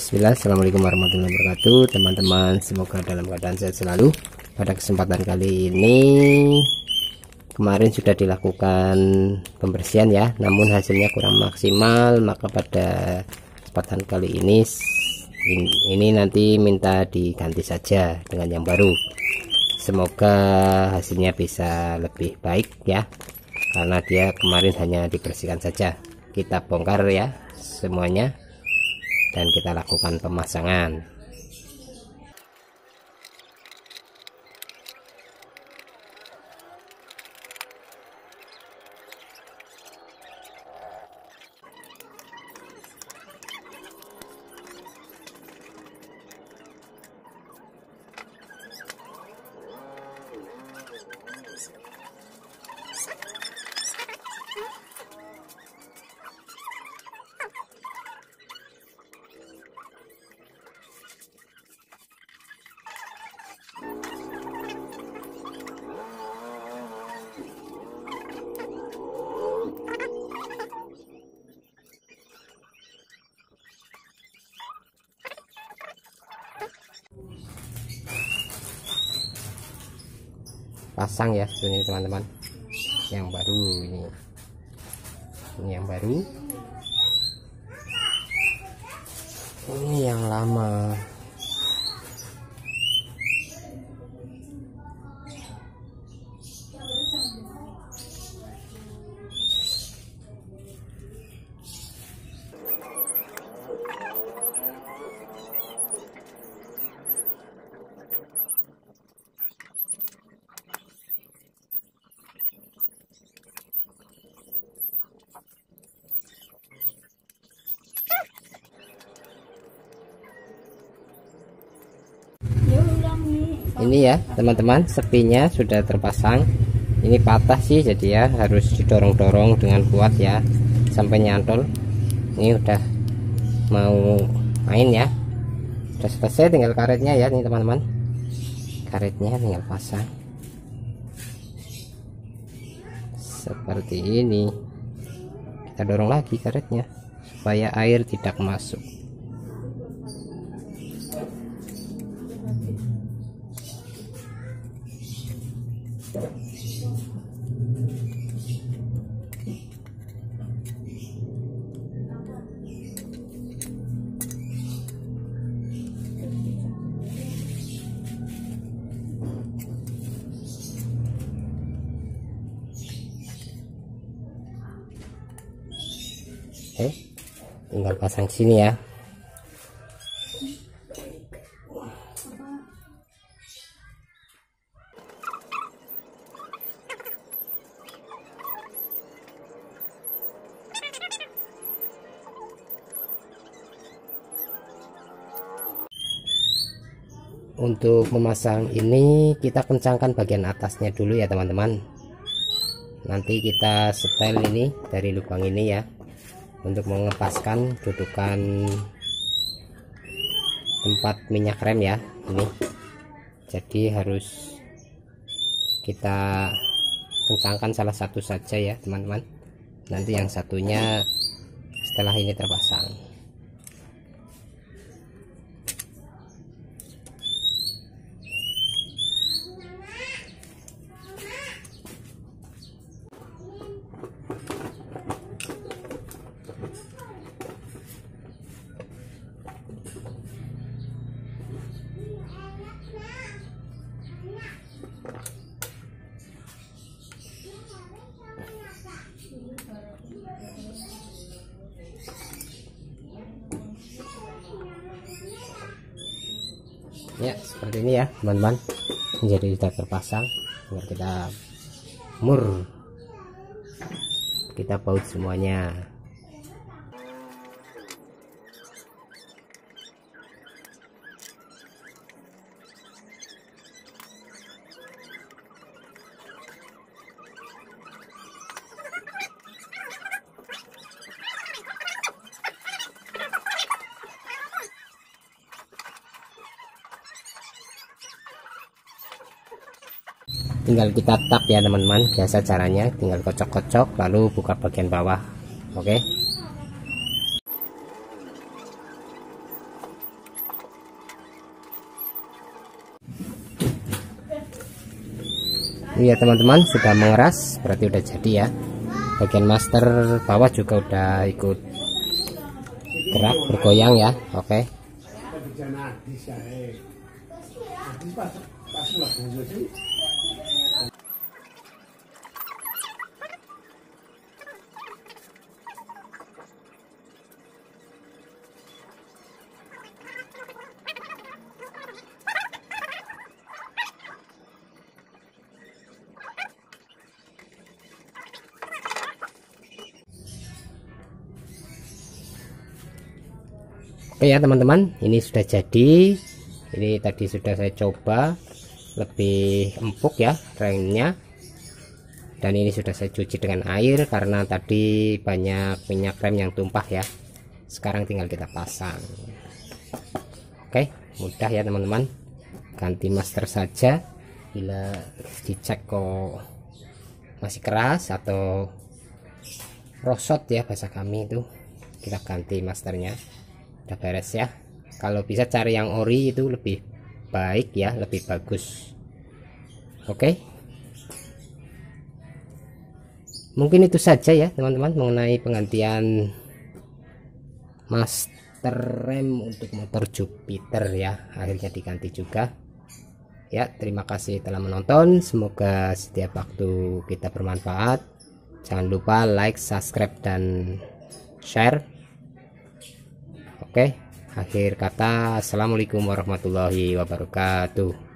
Bismillah, assalamualaikum warahmatullahi wabarakatuh teman-teman, semoga dalam keadaan sehat selalu. Pada kesempatan kali ini, kemarin sudah dilakukan pembersihan ya, namun hasilnya kurang maksimal, maka pada kesempatan kali ini nanti minta diganti saja dengan yang baru. Semoga hasilnya bisa lebih baik ya, karena dia kemarin hanya dibersihkan saja. Kita bongkar ya semuanya dan kita lakukan pemasangan. Pasang ya ini teman-teman, yang baru ini yang baru, ini yang lama. Ini ya teman-teman, sepinya sudah terpasang. Ini patah sih, jadi ya harus didorong-dorong dengan kuat ya sampai nyantol. Ini udah mau main ya, udah selesai, tinggal karetnya ya. Nih teman-teman, karetnya tinggal pasang seperti ini. Kita dorong lagi karetnya supaya air tidak masuk. Tinggal pasang sini ya. Untuk memasang ini kita kencangkan bagian atasnya dulu ya teman-teman. Nanti kita setel ini dari lubang ini ya, untuk mengepaskan dudukan tempat minyak rem ya ini. Jadi harus kita kencangkan salah satu saja ya teman-teman, nanti yang satunya setelah ini terpasang. Ya seperti ini ya teman-teman, jadi sudah terpasang. Tinggal kita kita baut semuanya. Tinggal kita tap ya teman-teman, biasa caranya tinggal kocok-kocok lalu buka bagian bawah. Oke. Iya teman-teman, sudah mengeras, berarti udah jadi ya. Bagian master bawah juga udah ikut gerak, bergoyang ya. Oke. Oke ya teman-teman, ini sudah jadi. Ini tadi sudah saya coba, lebih empuk ya remnya. Dan ini sudah saya cuci dengan air karena tadi banyak minyak rem yang tumpah ya. Sekarang tinggal kita pasang. Oke, mudah ya teman-teman. Ganti master saja. Bila dicek kok masih keras atau rosot ya bahasa kami itu, kita ganti masternya. Udah beres ya. Kalau bisa cari yang ori itu lebih baik ya, lebih bagus. Oke, mungkin itu saja ya teman-teman mengenai penggantian master rem untuk motor Jupiter ya. Akhirnya diganti juga ya. Terima kasih telah menonton, semoga setiap waktu kita bermanfaat. Jangan lupa like, subscribe, dan share. Oke, akhir kata, assalamualaikum warahmatullahi wabarakatuh.